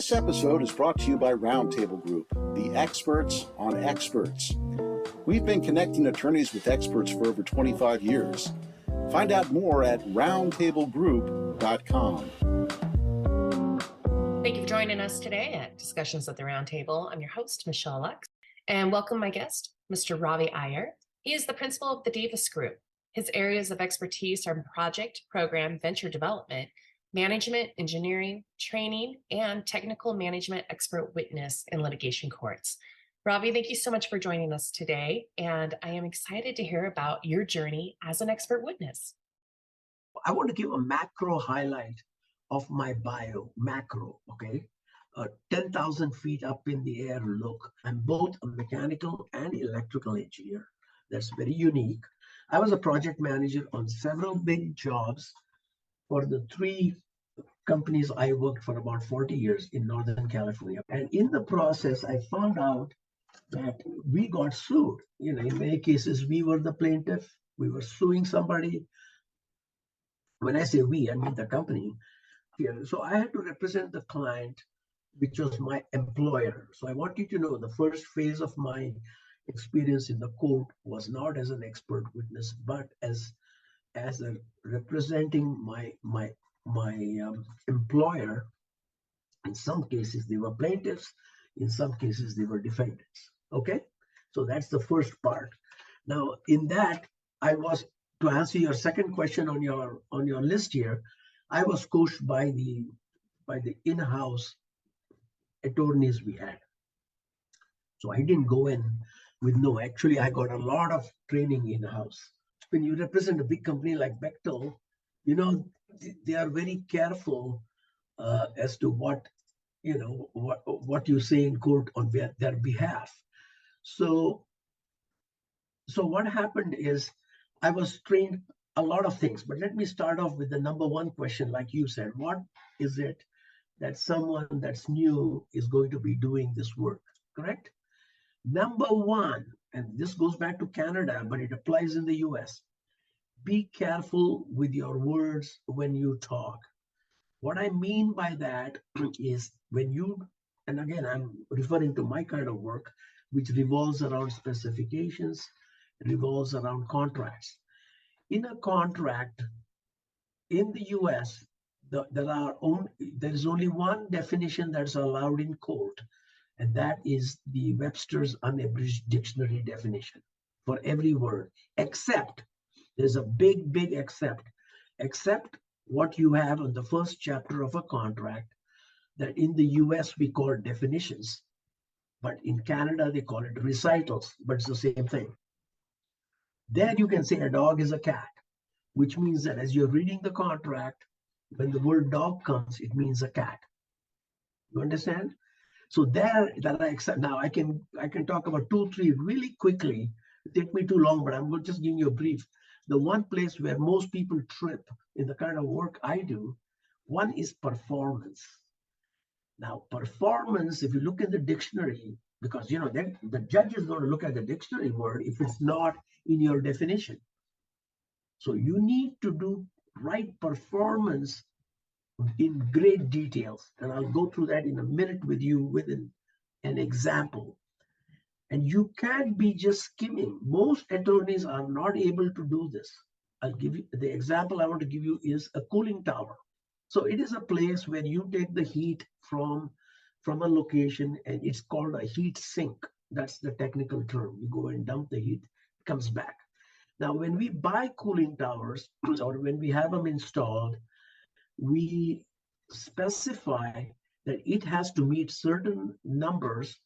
This episode is brought to you by Roundtable Group, the experts on experts. We've been connecting attorneys with experts for over 25 years. Find out more at roundtablegroup.com. Thank you for joining us today at Discussions at the Roundtable. I'm your host, Michelle Loux, and welcome my guest, Mr. Ravi Iyer. He is the principal of the Davis Group. His areas of expertise are project, program, venture development, management, engineering, training, and technical management expert witness in litigation courts. Ravi, thank you so much for joining us today, and I am excited to hear about your journey as an expert witness. I want to give a macro highlight of my bio, macro, okay? 10,000 feet up in the air look. I'm both a mechanical and electrical engineer. That's very unique. I was a project manager on several big jobs for the three companies I worked for about 40 years in Northern California. And in the process, I found out that we got sued. In many cases, we were the plaintiff. We were suing somebody. When I say we, I mean the company. So I had to represent the client, which was my employer. So I want you to know the first phase of my experience in the court was not as an expert witness, but as a representing my employer. In some cases they were plaintiffs, in some cases they were defendants. Okay, so that's the first part. Now in that, I was, to answer your second question on your list here, I was coached by the in-house attorneys we had. So I didn't go in with actually I got a lot of training in-house. When you represent a big company like Bechtel, they are very careful as to what you say in court on their behalf. So what happened is I was trained a lot of things, but let me start off with the number one question, like you said. What is it that someone that's new is going to be doing this work, correct? Number one, and this goes back to Canada, but it applies in the US, be careful with your words when you talk. What I mean by that is when you, and again, I'm referring to my kind of work, which revolves around specifications, revolves around contracts. In a contract in the US, there is only one definition that's allowed in court, and that is the Webster's Unabridged Dictionary definition for every word, except, there's a big except what you have on the first chapter of a contract that in the US we call definitions, but in Canada they call it recitals, but it's the same thing. There you can say a dog is a cat, which means that as you're reading the contract, when the word dog comes, it means a cat. You understand? So there, that I accept. Now I can talk about 2, 3 really quickly. It take me too long, but I'm going to just give you a brief. The one place where most people trip in the kind of work I do, one is performance. Now, performance, if you look in the dictionary, because the judge is going to look at the dictionary word if it's not in your definition. So you need to do right performance in great details, and I'll go through that in a minute with you with an example. And you can't be just skimming. Most attorneys are not able to do this. I'll give you the example I want to give you is a cooling tower. So it is a place where you take the heat from a location, and it's called a heat sink. That's the technical term. You go and dump the heat, it comes back. Now, when we buy cooling towers or when we have them installed, we specify that it has to meet certain numbers,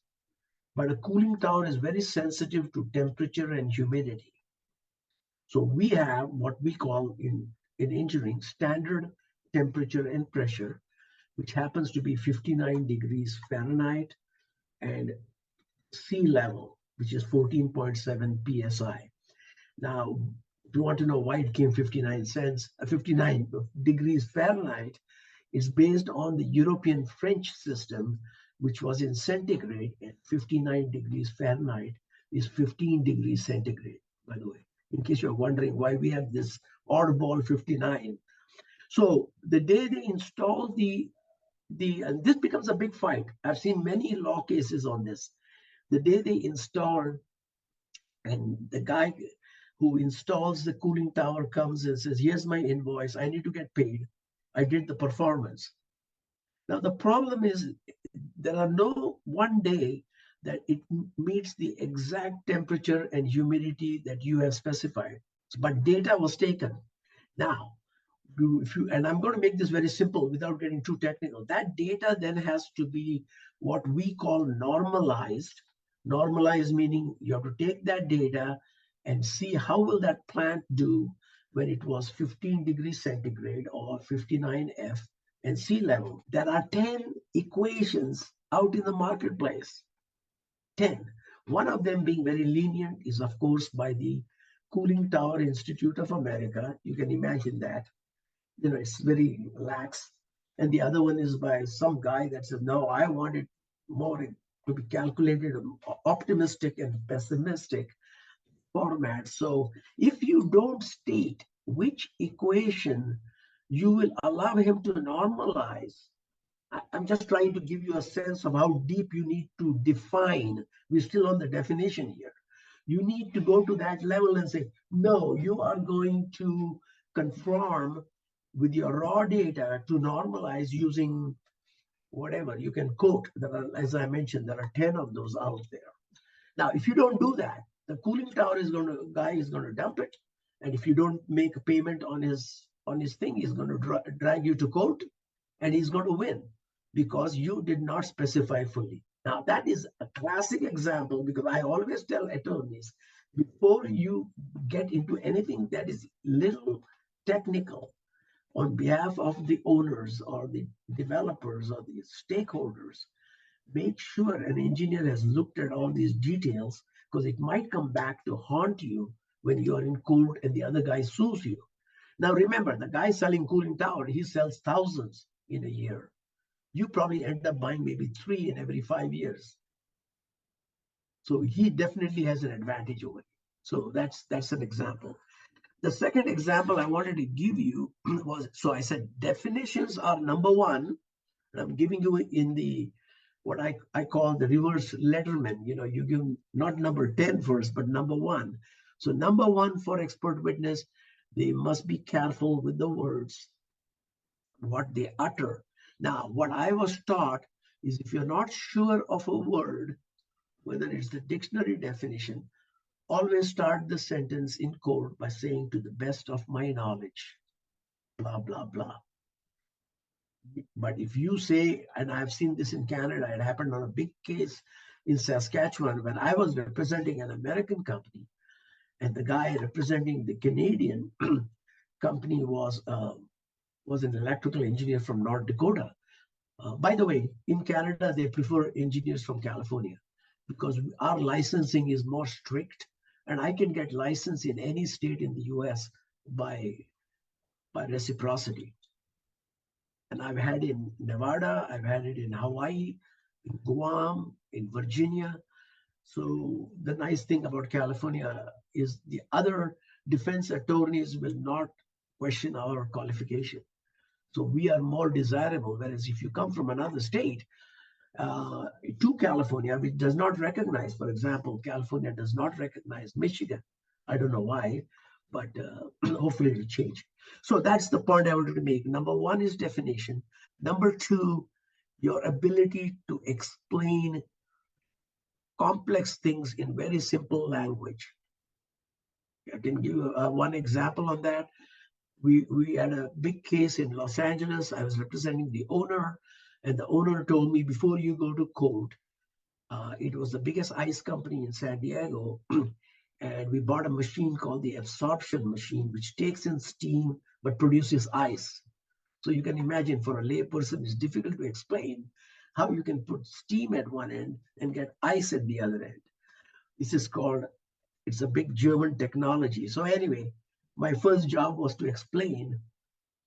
but a cooling tower is very sensitive to temperature and humidity. So we have what we call in engineering standard temperature and pressure, which happens to be 59 degrees Fahrenheit, and sea level, which is 14.7 psi. Now, if you want to know why it came 59 degrees Fahrenheit, it's based on the European French system, which was in centigrade, and 59 degrees Fahrenheit is 15 degrees centigrade, by the way, in case you're wondering why we have this oddball 59. So the day they install the and this becomes a big fight. I've seen many law cases on this. The day they install, and the guy who installs the cooling tower comes and says, here's my invoice, I need to get paid. I did the performance. Now, the problem is there are no one day that it meets the exact temperature and humidity that you have specified, but data was taken. Now, and I'm going to make this very simple without getting too technical. That data then has to be what we call normalized. Normalized meaning you have to take that data and see how will that plant do when it was 15 degrees centigrade or 59 F and sea level. There are 10 equations out in the marketplace. 10. One of them being very lenient is, of course, by the Cooling Tower Institute of America. You can imagine that. It's very lax. And the other one is by some guy that says, no, I want it more to be calculated, optimistic and pessimistic format. So if you don't state which equation you will allow him to normalize, I'm just trying to give you a sense of how deep you need to define. We're still on the definition here. You need to go to that level and say, no, you are going to conform with your raw data to normalize using whatever you can quote. There are, as I mentioned, there are 10 of those out there. Now, if you don't do that, the cooling tower guy is going to dump it. And if you don't make a payment on his thing, he's going to drag you to court and he's going to win because you did not specify fully. Now, that is a classic example because I always tell attorneys, before you get into anything that is little technical on behalf of the owners or the developers or the stakeholders, make sure an engineer has looked at all these details because it might come back to haunt you when you're in court and the other guy sues you. Now, remember, the guy selling cooling tower, he sells thousands in a year. You probably end up buying maybe 3 in every 5 years. So he definitely has an advantage over you. So that's an example. The second example I wanted to give you was, so I said definitions are number one, and I'm giving you in the what I call the reverse letterman. You give not number 10 first, but number one. So number one for expert witness, they must be careful with the words, what they utter. Now, what I was taught is if you're not sure of a word, whether it's the dictionary definition, always start the sentence in court by saying, to the best of my knowledge, blah, blah, blah. But if you say, and I've seen this in Canada, it happened on a big case in Saskatchewan when I was representing an American company, and the guy representing the Canadian company was an electrical engineer from North Dakota. By the way, in Canada, they prefer engineers from California because our licensing is more strict, and I can get license in any state in the US by reciprocity. And I've had it in Nevada, I've had it in Hawaii, in Guam, in Virginia. So the nice thing about California is the other defense attorneys will not question our qualification. So we are more desirable. Whereas if you come from another state to California, which does not recognize, for example, California does not recognize Michigan. I don't know why, but hopefully it will change. So that's the point I wanted to make. Number one is definition. Number two, your ability to explain complex things in very simple language. I can give you one example on that. We had a big case in Los Angeles. I was representing the owner, and the owner told me, before you go to court, it was the biggest ice company in San Diego, and we bought a machine called the absorption machine, which takes in steam but produces ice. So you can imagine, for a layperson, it's difficult to explain how you can put steam at one end and get ice at the other end. This is called, it's a big German technology. So anyway, my first job was to explain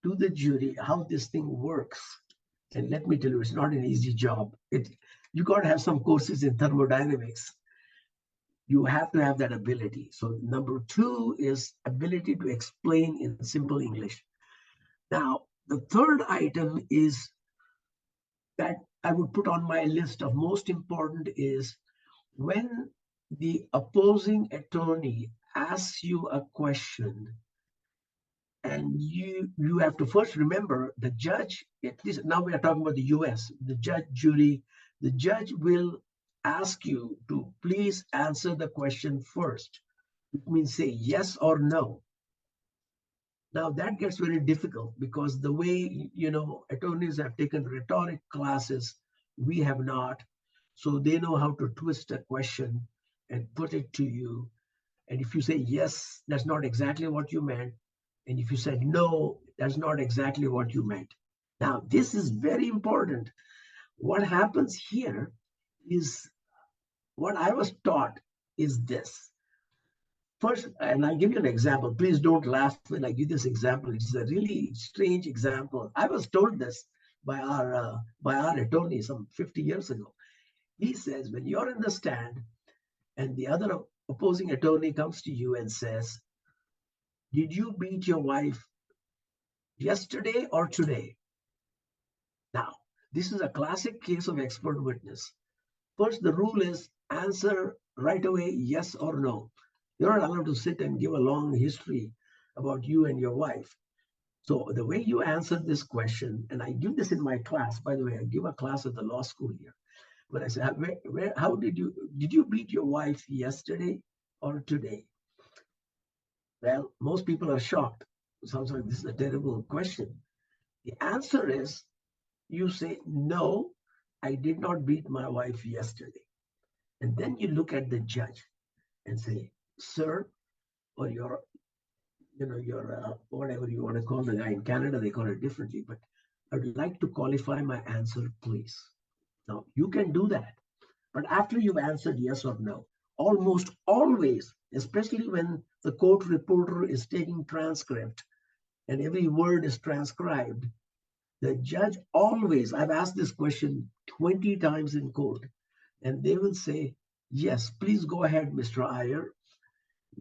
to the jury how this thing works. And let me tell you, it's not an easy job. You got to have some courses in thermodynamics. You have to have that ability. So number two is ability to explain in simple English. Now, the third item is that I would put on my list of most important is when the opposing attorney asks you a question, and you have to first remember the judge, at least now we are talking about the US, the jury, the judge will ask you to please answer the question first. It means say yes or no. Now that gets very difficult because the way, attorneys have taken rhetoric classes, we have not. So they know how to twist a question and put it to you. And if you say yes, that's not exactly what you meant. And if you said no, that's not exactly what you meant. Now, this is very important. What happens here is what I was taught is this. First, and I'll give you an example. Please don't laugh when I give this example. It's a really strange example. I was told this by our attorney some 50 years ago. He says, when you're in the stand and the other opposing attorney comes to you and says, did you beat your wife yesterday or today? Now, this is a classic case of expert witness. First, the rule is answer right away, yes or no. You're not allowed to sit and give a long history about you and your wife. So the way you answer this question, and I give this in my class, by the way, I give a class at the law school here. But I say, how did you beat your wife yesterday or today? Well, most people are shocked. Sounds like this is a terrible question. The answer is, you say, no, I did not beat my wife yesterday. And then you look at the judge and say, sir, or your whatever you want to call the guy. In Canada, they call it differently, but I'd like to qualify my answer, please. Now, you can do that. But after you've answered yes or no, almost always, especially when the court reporter is taking transcript and every word is transcribed, the judge always, I've asked this question 20 times in court, and they will say, yes, please go ahead, Mr. Iyer.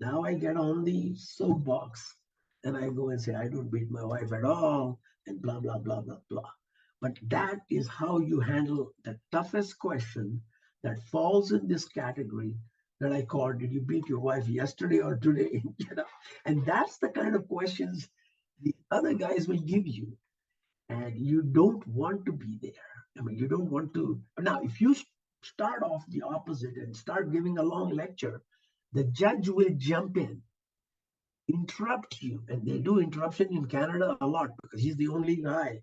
Now I get on the soapbox and I go and say, I don't beat my wife at all, and blah, blah, blah, blah, blah. But that is how you handle the toughest question that falls in this category that I call, did you beat your wife yesterday or today? And that's the kind of questions the other guys will give you. And you don't want to be there. I mean, you don't want to. Now, if you start off the opposite and start giving a long lecture, the judge will jump in, interrupt you. And they do interruption in Canada a lot because he's the only guy.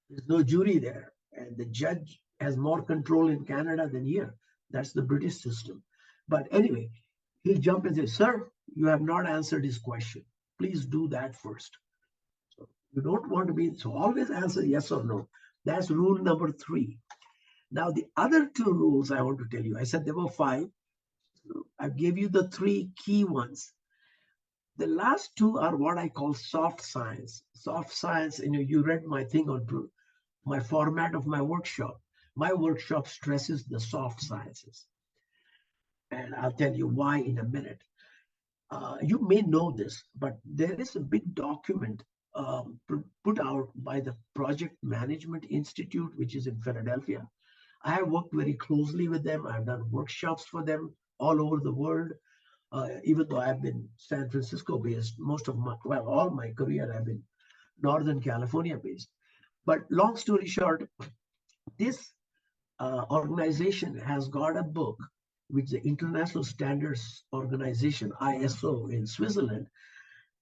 There's no jury there. And the judge has more control in Canada than here. That's the British system. But anyway, he'll jump and say, sir, you have not answered his question. Please do that first. So you don't want to be, so always answer yes or no. That's rule number 3. Now, the other 2 rules I want to tell you, I said there were 5. I gave you the 3 key ones. The last 2 are what I call soft science. Soft science, you read my thing on my format of my workshop. My workshop stresses the soft sciences. And I'll tell you why in a minute. You may know this, but there is a big document put out by the Project Management Institute, which is in Philadelphia. I have worked very closely with them. I've done workshops for them all over the world. Even though I've been San Francisco based, all my career I've been Northern California based. But long story short, this organization has got a book which the International Standards Organization, ISO in Switzerland,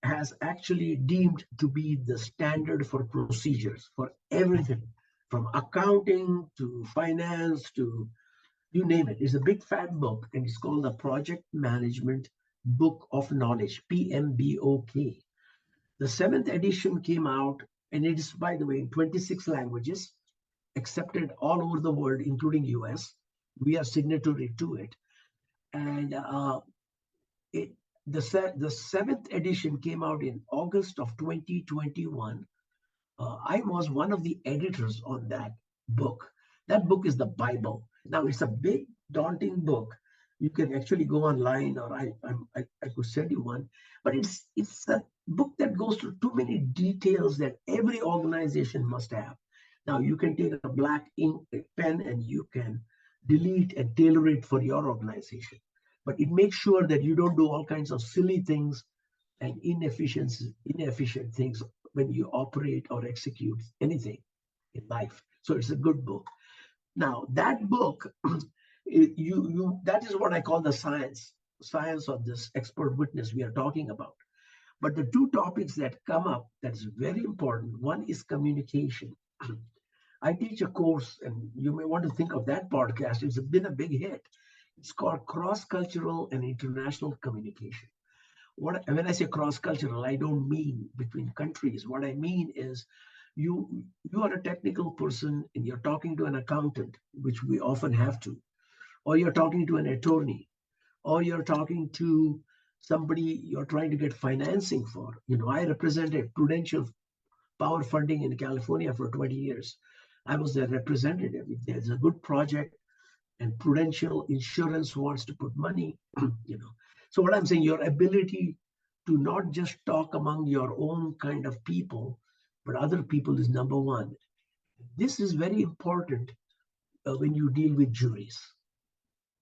has actually deemed to be the standard for procedures for everything, from accounting to finance to you name it. It's a big fat book, and it's called the Project Management Book of Knowledge, PMBOK. The 7th edition came out, and it is, by the way, in 26 languages, accepted all over the world, including US. We are signatory to it. And the 7th edition came out in August of 2021. I was one of the editors on that book. That book is the Bible. Now, it's a big, daunting book. You can actually go online, or I could send you one. But it's a book that goes through too many details that every organization must have. Now you can take a black ink pen and you can delete and tailor it for your organization. But it makes sure that you don't do all kinds of silly things and inefficient things when you operate or execute anything in life. So it's a good book. Now that book, that is what I call the science of this expert witness we are talking about. But the two topics that come up that's very important. One is communication. I teach a course, and you may want to think of that podcast. It's been a big hit. It's called Cross-Cultural and International Communication. When I say cross-cultural, I don't mean between countries. What I mean is you are a technical person and you're talking to an accountant, which we often have to, or you're talking to an attorney, or you're talking to somebody you're trying to get financing for. I represented Prudential Power Funding in California for 20 years. I was their representative. If there's a good project and Prudential Insurance wants to put money, So what I'm saying, your ability to not just talk among your own kind of people, but other people is number one. This is very important when you deal with juries,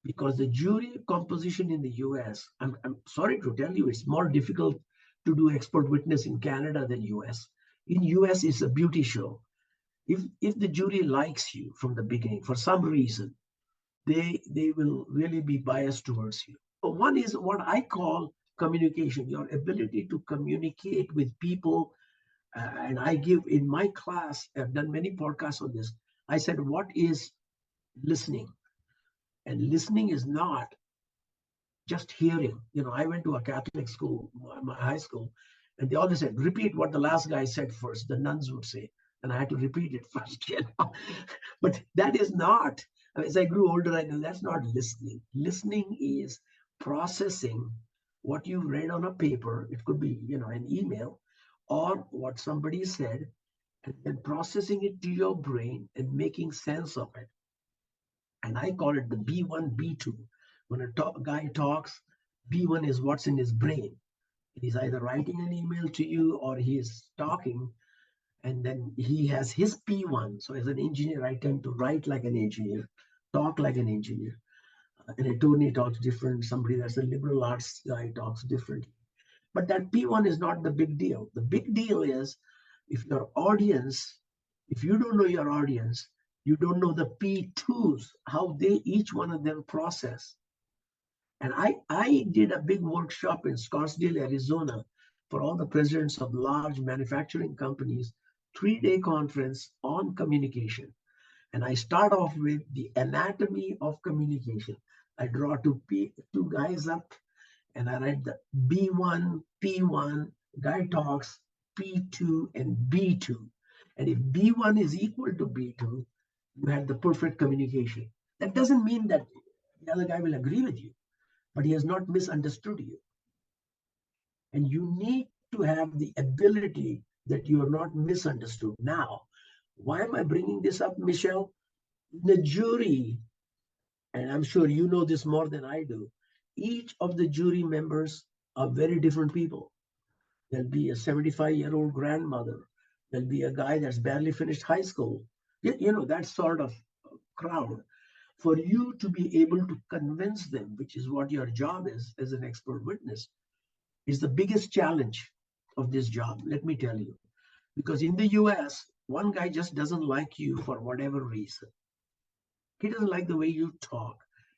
because the jury composition in the US, I'm sorry to tell you, it's more difficult to do expert witness in Canada than US. In US, it's a beauty show. If the jury likes you from the beginning, for some reason, they will really be biased towards you. So one is what I call communication, your ability to communicate with people. And I give in my class, I've done many podcasts on this. I said, what is listening? And listening is not just hearing. I went to a Catholic school, my high school, and they always said, repeat what the last guy said first, the nuns would say. And I had to repeat it first. But that is not, as I grew older, I knew that's not listening. Listening is processing what you read on a paper. It could be, an email, or what somebody said, and then processing it to your brain and making sense of it. And I call it the B1, B2. When a guy talks, B1 is what's in his brain. He's either writing an email to you or he is talking, and then he has his P1. So as an engineer, I tend to write like an engineer, talk like an engineer. An attorney talks different. Somebody that's a liberal arts guy talks differently. But that P1 is not the big deal. The big deal is if you don't know your audience, you don't know the P2s, how each one of them process. And I did a big workshop in Scottsdale, Arizona for all the presidents of large manufacturing companies, 3-day conference on communication. And I start off with the anatomy of communication. I draw two guys up and I write the B1, P1, guy talks, P2 and B2. And if B1 is equal to B2, you have the perfect communication. That doesn't mean that the other guy will agree with you, but he has not misunderstood you. And you need to have the ability that you are not misunderstood. Now, why am I bringing this up, Michelle? The jury, and I'm sure you know this more than I do, each of the jury members are very different people. There'll be a 75-year-old grandmother. There'll be a guy that's barely finished high school. That sort of crowd. For you to be able to convince them, which is what your job is as an expert witness, is the biggest challenge of this job, let me tell you. Because in the US, one guy just doesn't like you for whatever reason. He doesn't like the way you talk.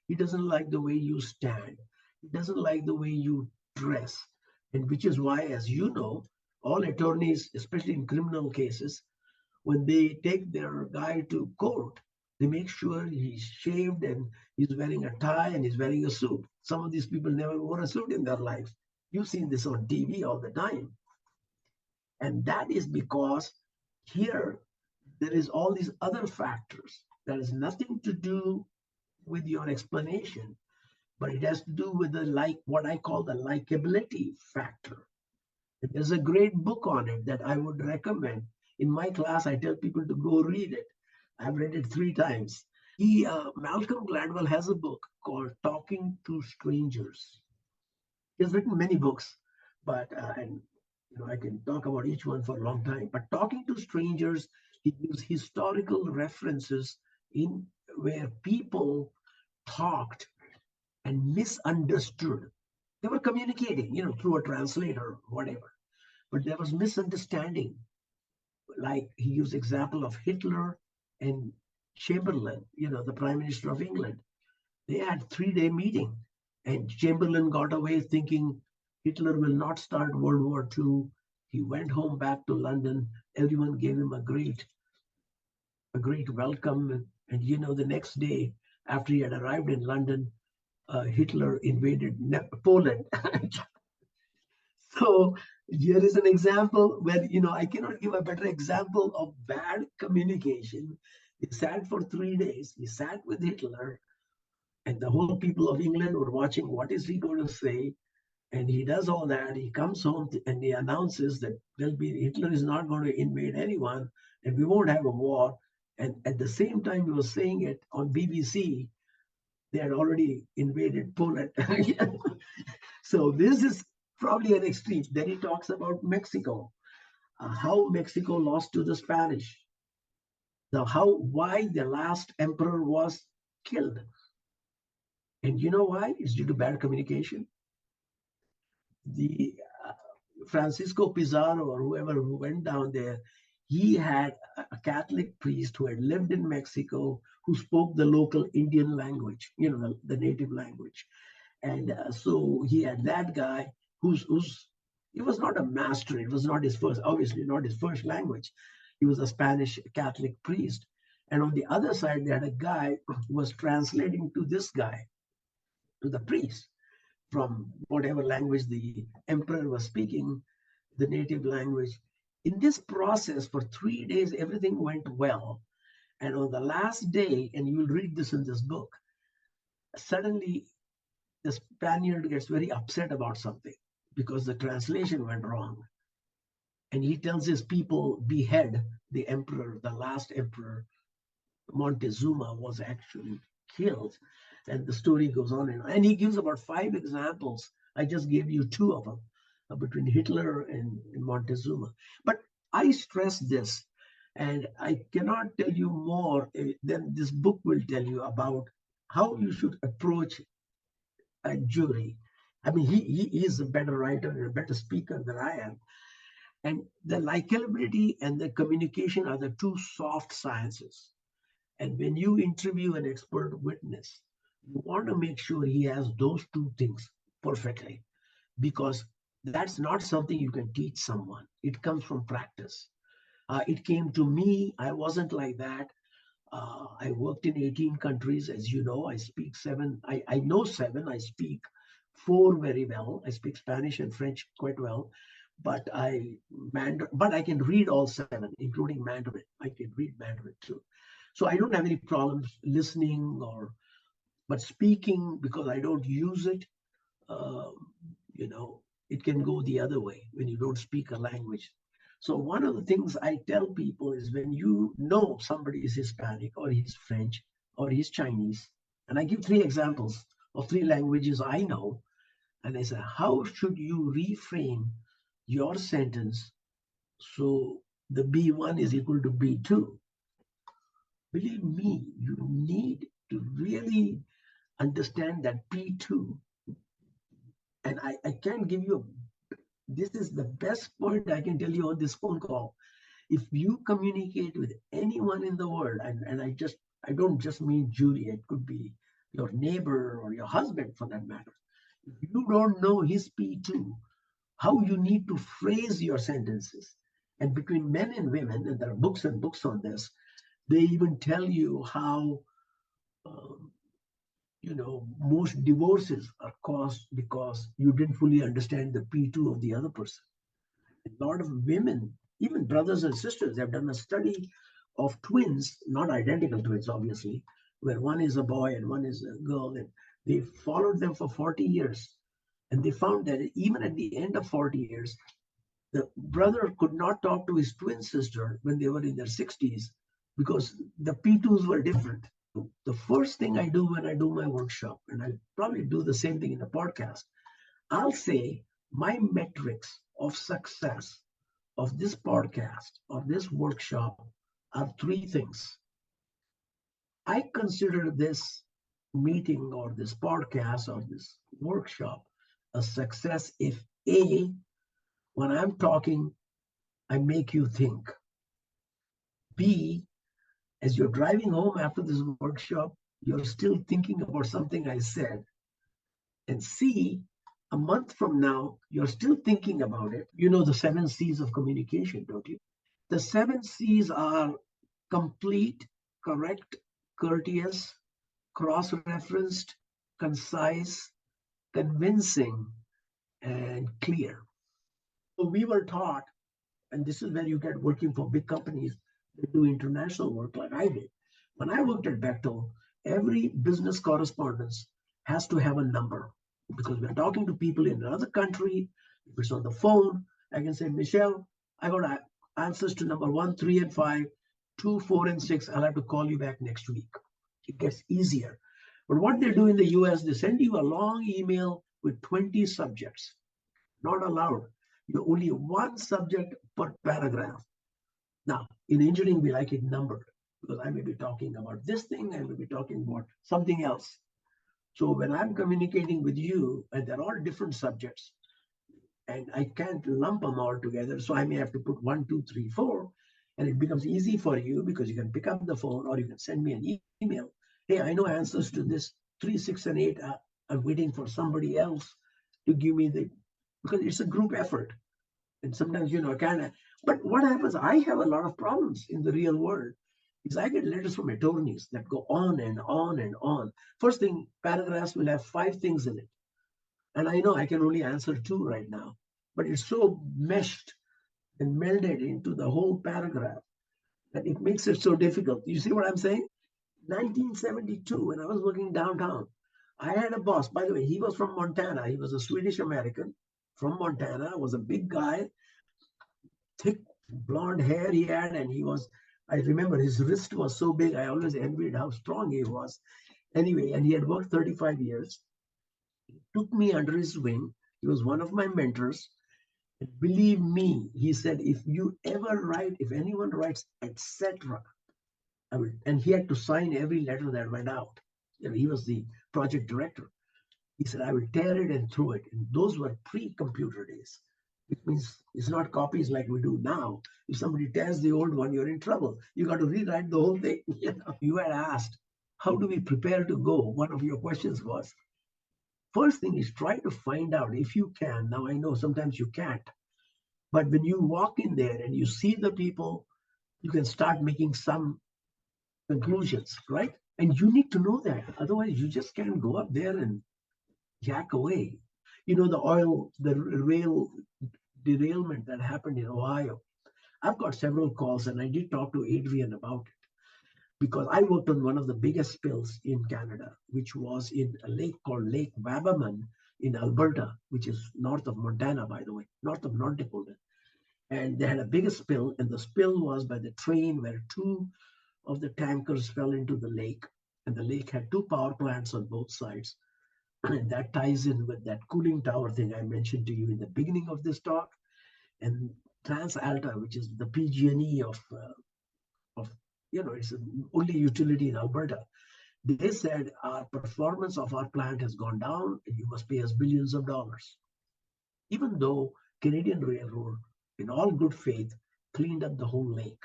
He doesn't like the way you stand. He doesn't like the way you dress. And which is why, as you know, all attorneys, especially in criminal cases, when they take their guy to court, they make sure he's shaved and he's wearing a tie and he's wearing a suit. Some of these people never wore a suit in their life. You've seen this on TV all the time. And that is because here there is all these other factors that has nothing to do with your explanation, but it has to do with what I call the likability factor. And there's a great book on it that I would recommend. In my class, I tell people to go read it. I've read it 3 times. Malcolm Gladwell has a book called Talking to Strangers. He's written many books, but I can talk about each one for a long time. But Talking to Strangers He gives historical references in where people talked and misunderstood. They were communicating, through a translator or whatever, but there was misunderstanding. Like he gives example of Hitler and Chamberlain, the Prime Minister of England. They had 3-day meeting, and Chamberlain got away thinking Hitler will not start World War II. He went home back to London. Everyone gave him a great welcome, and the next day after he had arrived in London, Hitler invaded Poland. So here is an example where, I cannot give a better example of bad communication. He sat for 3 days. He sat with Hitler, and the whole people of England were watching. What is he going to say? And he does all that. He comes home and he announces that Hitler is not going to invade anyone, and we won't have a war. And at the same time, he was saying it on BBC. They had already invaded Poland. So this is probably an extreme. Then he talks about Mexico, how Mexico lost to the Spanish, why the last emperor was killed. And you know why? It's due to bad communication. The Francisco Pizarro or whoever who went down there, he had a Catholic priest who had lived in Mexico who spoke the local Indian language, the native language. And so he had that guy who's he was not a master. It was not his first, obviously not his first language. He was a Spanish Catholic priest. And on the other side, they had a guy who was translating to this guy, to the priest, from whatever language the emperor was speaking, the native language. In this process, for 3 days, everything went well. And on the last day, and you will read this in this book, suddenly the Spaniard gets very upset about something because the translation went wrong. And he tells his people, behead the emperor, the last emperor. Montezuma was actually killed. And the story goes on. And he gives about 5 examples. I just gave you 2 of them between Hitler and Montezuma. But I stress this, and I cannot tell you more than this book will tell you about how you should approach a jury. I mean, he is a better writer and a better speaker than I am. And the likability and the communication are the 2 soft sciences. And when you interview an expert witness, you want to make sure he has those 2 things perfectly, because that's not something you can teach someone. It comes from practice. It came to me. I wasn't like that. I worked in 18 countries. As you know, I speak 7. I know 7. I speak 4 very well. I speak Spanish and French quite well. But I can read all 7, including Mandarin. I can read Mandarin too. So I don't have any problems listening but speaking, because I don't use it, it can go the other way when you don't speak a language. So one of the things I tell people is, when you know somebody is Hispanic or he's French or he's Chinese, and I give 3 examples of 3 languages I know, and I say, how should you reframe your sentence so the B1 is equal to B2? Believe me, you need to really understand that P2. And I can't give you this is the best point I can tell you on this phone call. If you communicate with anyone in the world, and I don't just mean Julia, it could be your neighbor or your husband for that matter. If you don't know his P2, how you need to phrase your sentences. And between men and women, and there are books and books on this, they even tell you how most divorces are caused because you didn't fully understand the P2 of the other person. A lot of women, even brothers and sisters, have done a study of twins, not identical twins, obviously, where one is a boy and one is a girl, and they followed them for 40 years. And they found that even at the end of 40 years, the brother could not talk to his twin sister when they were in their 60s because the P2s were different. The first thing I do when I do my workshop, and I'll probably do the same thing in a podcast, I'll say my metrics of success of this podcast or this workshop are three things. I consider this meeting or this podcast or this workshop a success if A, when I'm talking, I make you think. B, as you're driving home after this workshop, you're still thinking about something I said. And C, a month from now, you're still thinking about it. You know the 7 C's of communication, don't you? The 7 C's are complete, correct, courteous, cross-referenced, concise, convincing, and clear. So we were taught, and this is where you get working for big companies that do international work like I did. When I worked at Bechtel, every business correspondence has to have a number because we're talking to people in another country. If it's on the phone, I can say, Michelle, I got answers to number 1, 3, and 5, 2, 4, and 6. I'll have to call you back next week. It gets easier. But what they do in the US, they send you a long email with 20 subjects. Not allowed. You only one subject per paragraph. Now, in engineering, we like it numbered because I may be talking about this thing, I may be talking about something else. So when I'm communicating with you, and they're all different subjects, and I can't lump them all together, so I may have to put 1, 2, 3, 4, and it becomes easy for you because you can pick up the phone or you can send me an email. Hey, I know answers to this 3, 6, and 8. I'm waiting for somebody else to give me because it's a group effort. And sometimes, but what happens, I have a lot of problems in the real world, is I get letters from attorneys that go on and on and on. First thing, paragraphs will have 5 things in it. And I know I can only answer 2 right now, but it's so meshed and melded into the whole paragraph that it makes it so difficult. You see what I'm saying? 1972, when I was working downtown, I had a boss. By the way, he was from Montana. He was a Swedish American from Montana, was a big guy, thick blonde hair he had, and I remember his wrist was so big, I always envied how strong he was. Anyway, and he had worked 35 years. He took me under his wing. He was one of my mentors. And believe me, he said, if anyone writes, etc., I will, and he had to sign every letter that went out. He was the project director. He said, I will tear it and throw it. And those were pre-computer days. It means it's not copies like we do now. If somebody tears the old one, you're in trouble. You got to rewrite the whole thing. You had asked, how do we prepare to go? One of your questions was, first thing is try to find out if you can. Now I know sometimes you can't. But when you walk in there and you see the people, you can start making some conclusions, right? And you need to know that. Otherwise, you just can't go up there and jack away. The rail derailment that happened in Ohio. I've got several calls, and I did talk to Adrian about it because I worked on one of the biggest spills in Canada, which was in a lake called Lake Wabamun in Alberta, which is north of Montana, by the way, north of North Dakota. And they had a bigger spill, and the spill was by the train where 2 of the tankers fell into the lake, and the lake had 2 power plants on both sides. And that ties in with that cooling tower thing I mentioned to you in the beginning of this talk. And TransAlta, which is the PG&E of it's the only utility in Alberta. They said our performance of our plant has gone down and you must pay us billions of dollars. Even though Canadian Railroad, in all good faith, cleaned up the whole lake.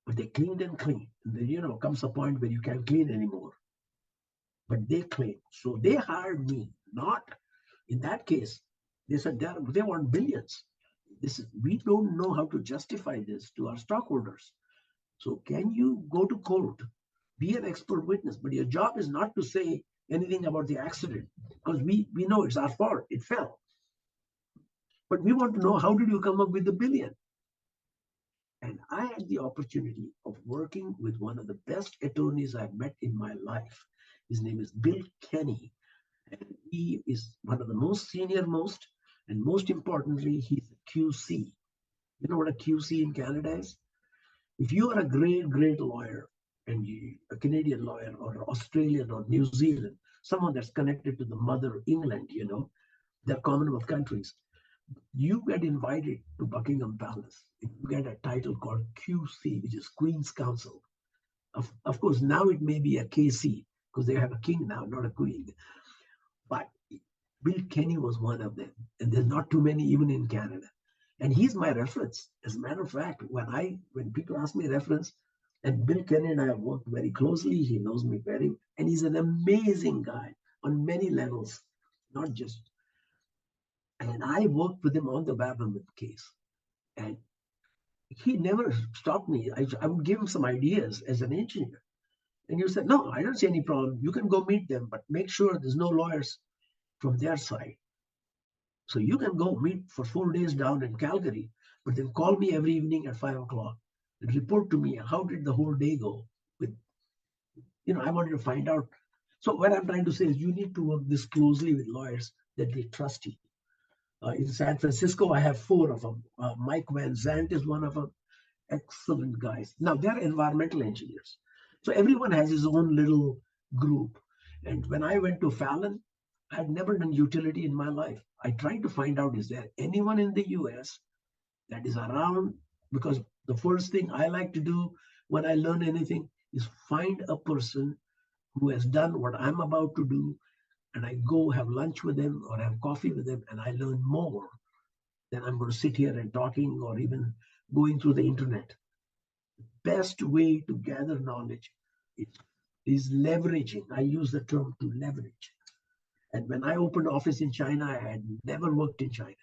But they cleaned and cleaned. And then, comes a point where you can't clean anymore. But they claim. So they hired me, not in that case. They said they want billions. We don't know how to justify this to our stockholders. So can you go to court, be an expert witness, but your job is not to say anything about the accident because we know it's our fault. It fell. But we want to know, how did you come up with the billion? And I had the opportunity of working with one of the best attorneys I've met in my life. His name is Bill Kenny. And he is one of the most senior most, and most importantly, he's a QC. You know what a QC in Canada is? If you are a great lawyer, and a Canadian lawyer or Australian or New Zealand, someone that's connected to the mother England, they're Commonwealth countries. You get invited to Buckingham Palace. You get a title called QC, which is Queen's Counsel. Of course, now it may be a KC because they have a king now, not a queen. But Bill Kenny was one of them. And there's not too many even in Canada. And he's my reference. As a matter of fact, when people ask me reference, and Bill Kenny and I have worked very closely, he knows me very, and he's an amazing guy on many levels, not just. And I worked with him on the Baberman case. And he never stopped me. I would give him some ideas as an engineer. And you said, no, I don't see any problem. You can go meet them, but make sure there's no lawyers from their side. So you can go meet for 4 days down in Calgary, but then call me every evening at 5 o'clock and report to me how did the whole day go. With, I wanted to find out. So what I'm trying to say is you need to work this closely with lawyers that they trust you. In San Francisco, I have 4 of them. Mike Van Zandt is one of them. Excellent guys. Now, they're environmental engineers. So everyone has his own little group. And when I went to Fallon, I had never done utility in my life. I tried to find out, is there anyone in the US that is around? Because the first thing I like to do when I learn anything is find a person who has done what I'm about to do, and I go have lunch with them or have coffee with them, and I learn more than I'm going to sit here and talking or even going through the internet. Best way to gather knowledge is leveraging. I use the term to leverage. And when I opened office in China, I had never worked in China.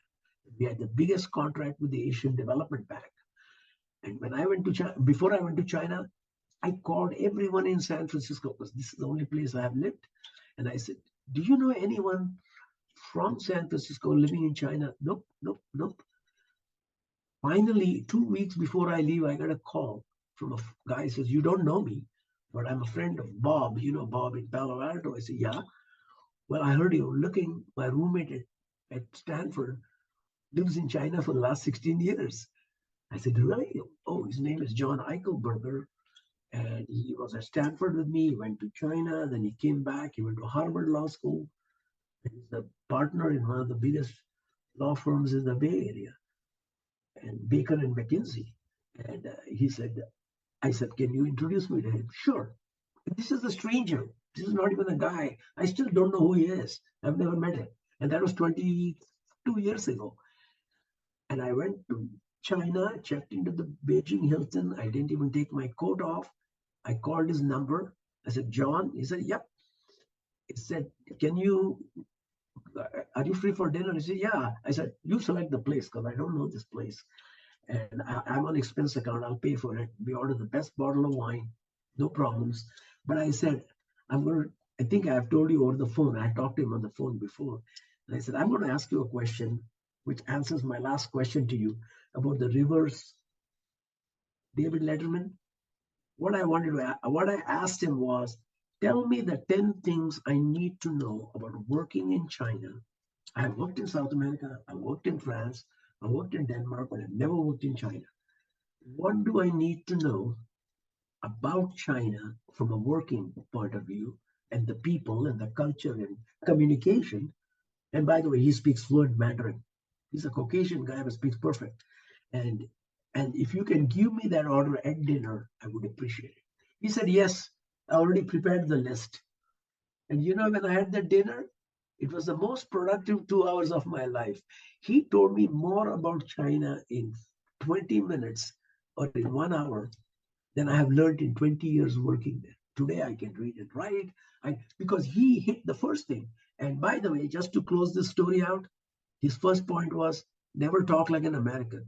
We had the biggest contract with the Asian Development Bank. And when I went to China, before I went to China, I called everyone in San Francisco because this is the only place I have lived. And I said, do you know anyone from San Francisco living in China? Nope, nope, nope. Finally, 2 weeks before I leave, I got a call from a guy who says, you don't know me, but I'm a friend of Bob. You know Bob in Palo Alto? I said, yeah. Well, I heard you were looking. My roommate at Stanford lives in China for the last 16 years. I said, really? Oh, his name is John Eichelberger. And he was at Stanford with me. He went to China. Then he came back. He went to Harvard Law School. He's the partner in one of the biggest law firms in the Bay Area, and Baker and McKinsey. And I said, can you introduce me to him? Sure. This is a stranger. This is not even a guy. I still don't know who he is. I've never met him. And that was 22 years ago. And I went to China, checked into the Beijing Hilton. I didn't even take my coat off. I called his number. I said, John? He said, yep. He said, are you free for dinner? He said, yeah. I said, you select the place because I don't know this place. And I'm on expense account. I'll pay for it. We ordered the best bottle of wine. No problems. But I said, I think I've told you over the phone. I talked to him on the phone before. And I said, I'm going to ask you a question, which answers my last question to you about the reverse David Letterman. What I asked him was, tell me the 10 things I need to know about working in China. I've worked in South America. I worked in France. I worked in Denmark, but I've never worked in China. What do I need to know about China from a working point of view, and the people and the culture and communication? And by the way, he speaks fluent Mandarin. He's a Caucasian guy but speaks perfect. And if you can give me that order at dinner, I would appreciate it. He said, yes, I already prepared the list. And when I had the dinner, it was the most productive 2 hours of my life. He told me more about China in 20 minutes or in 1 hour than I have learned in 20 years working there. Today I can read and write because he hit the first thing. And by the way, just to close this story out, his first point was never talk like an American.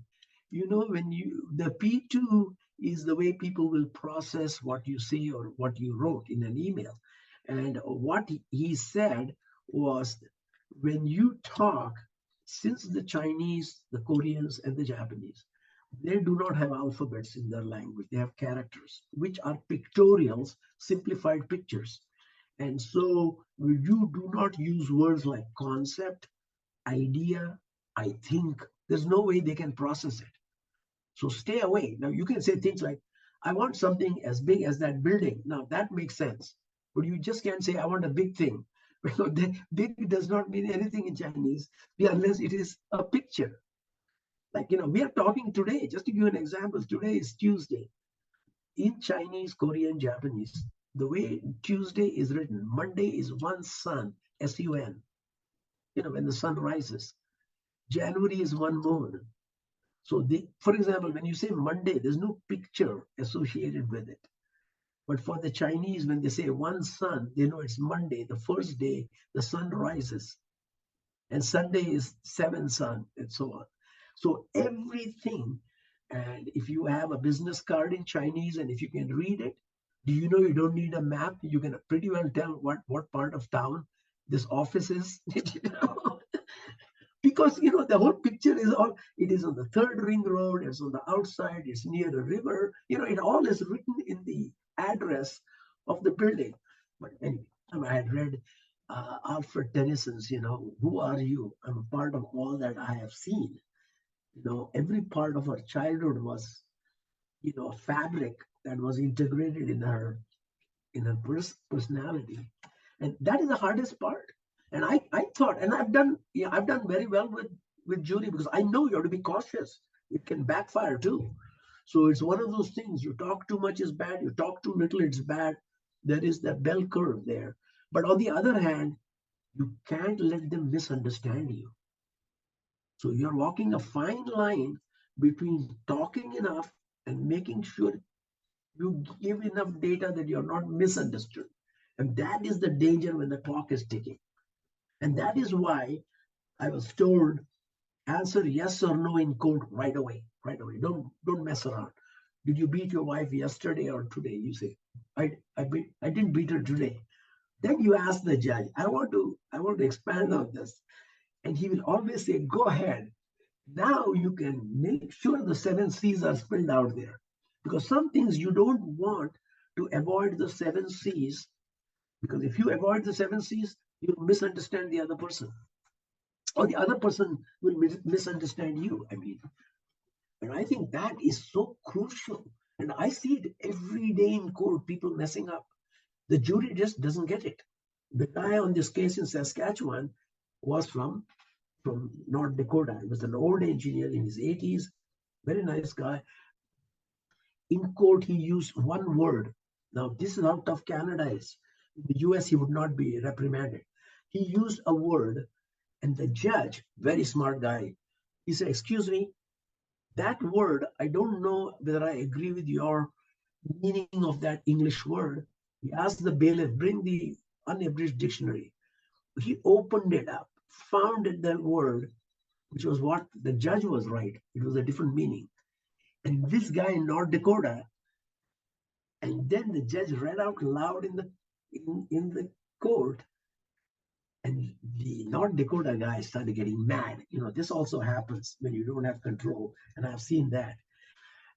The P2 is the way people will process what you say or what you wrote in an email. And what he said was, when you talk, since the Chinese, the Koreans, and the Japanese, they do not have alphabets in their language. They have characters, which are pictorials, simplified pictures. And so you do not use words like concept, idea, I think. There's no way they can process it. So stay away. Now, you can say things like, I want something as big as that building. Now, that makes sense. But you just can't say, I want a big thing. Big does not mean anything in Chinese unless it is a picture. Like, we are talking today, just to give you an example, today is Tuesday. In Chinese, Korean, Japanese, the way Tuesday is written, Monday is one sun, S-U-N, when the sun rises. January is one moon. So, for example, when you say Monday, there's no picture associated with it. But for the Chinese, when they say one sun, they know it's Monday, the first day the sun rises. And Sunday is seven sun, and so on. So everything, and if you have a business card in Chinese and if you can read it, do you know you don't need a map? You can pretty well tell what part of town this office is. Because the whole picture is it is on the third ring road, it's on the outside, it's near a river, it all is written in the address of the building. But anyway, I had read Alfred Tennyson's, Who Are You? I'm a part of all that I have seen. Every part of her childhood was, a fabric that was integrated in her personality. And that is the hardest part. And I thought, and I've done very well with jury, because I know you have to be cautious. It can backfire too. So it's one of those things. You talk too much is bad. You talk too little, it's bad. There is that bell curve there. But on the other hand, you can't let them misunderstand you. So you're walking a fine line between talking enough and making sure you give enough data that you're not misunderstood. And that is the danger when the clock is ticking. And that is why I was told, answer yes or no in court right away. Right away. Don't mess around. Did you beat your wife yesterday or today? You say, I didn't beat her today. Then you ask the judge, I want to expand on this. And he will always say, go ahead. Now you can make sure the 7 C's are spelled out there. Because some things you don't want to avoid the 7 C's. Because if you avoid the 7 C's, you'll misunderstand the other person. Or the other person will misunderstand you. And I think that is so crucial. And I see it every day in court, people messing up. The jury just doesn't get it. The guy on this case in Saskatchewan was from North Dakota. He was an old engineer in his 80s, very nice guy. In court, he used one word. Now, this is how tough Canada is. In the US, he would not be reprimanded. He used a word, and the judge, very smart guy, he said, excuse me, that word, I don't know whether I agree with your meaning of that English word. He asked the bailiff, bring the unabridged dictionary. He opened it up, found that word, which was what the judge was right. It was a different meaning. And this guy in North Dakota, and then the judge read out loud in the court, and the North Dakota guy started getting mad. This also happens when you don't have control, and I've seen that.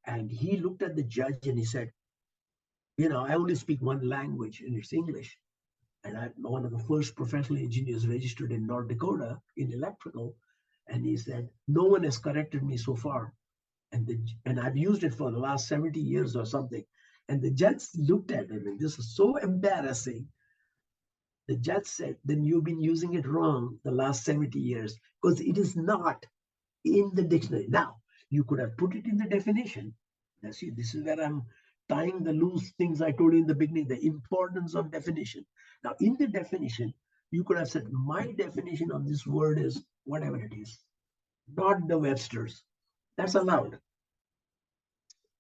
And he looked at the judge and he said, I only speak one language, and it's English. And I'm one of the first professional engineers registered in North Dakota in electrical. And he said, no one has corrected me so far. And I've used it for the last 70 years or something. And the judge looked at him, and this is so embarrassing. The judge said, then you've been using it wrong the last 70 years, because it is not in the dictionary. Now, you could have put it in the definition. Now, see, this is where I'm tying the loose things I told you in the beginning, the importance of definition. Now, in the definition, you could have said, my definition of this word is whatever it is, not the Webster's. That's allowed.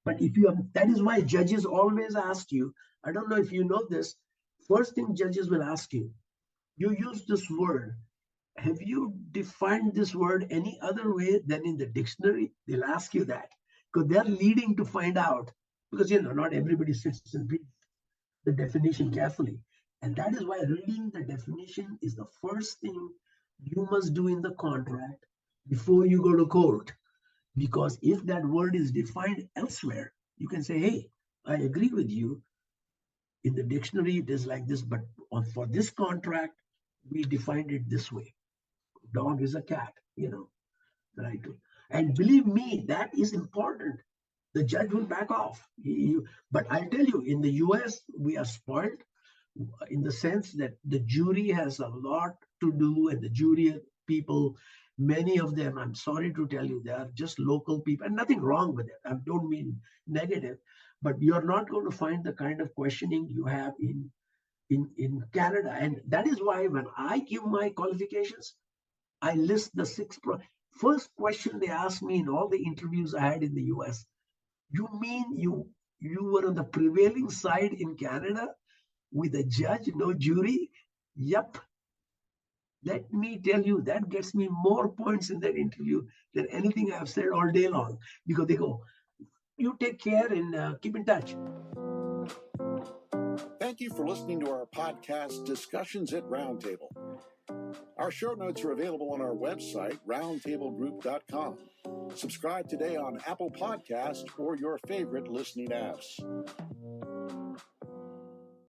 But if you have, that is why judges always ask you, I don't know if you know this, first thing judges will ask you, you use this word. Have you defined this word any other way than in the dictionary? They'll ask you that, because they're leading to find out, because not everybody sits and reads the definition carefully. And that is why reading the definition is the first thing you must do in the contract before you go to court. Because if that word is defined elsewhere, you can say, hey, I agree with you. In the dictionary, it is like this, but for this contract, we defined it this way. Dog is a cat, right? And believe me, that is important. The judge will back off. But I'll tell you, in the US, we are spoiled. in the sense that the jury has a lot to do, and the jury people, many of them, I'm sorry to tell you, they are just local people, and nothing wrong with it. I don't mean negative, but you're not going to find the kind of questioning you have in Canada. And that is why when I give my qualifications, I list the first question they asked me in all the interviews I had in the US. You mean you were on the prevailing side in Canada with a judge, no jury? Yep. Let me tell you, that gets me more points in that interview than anything I've said all day long, because they go, you take care and keep in touch. Thank you for listening to our podcast, Discussions at Roundtable. Our show notes are available on our website, roundtablegroup.com. Subscribe today on Apple Podcasts or your favorite listening apps.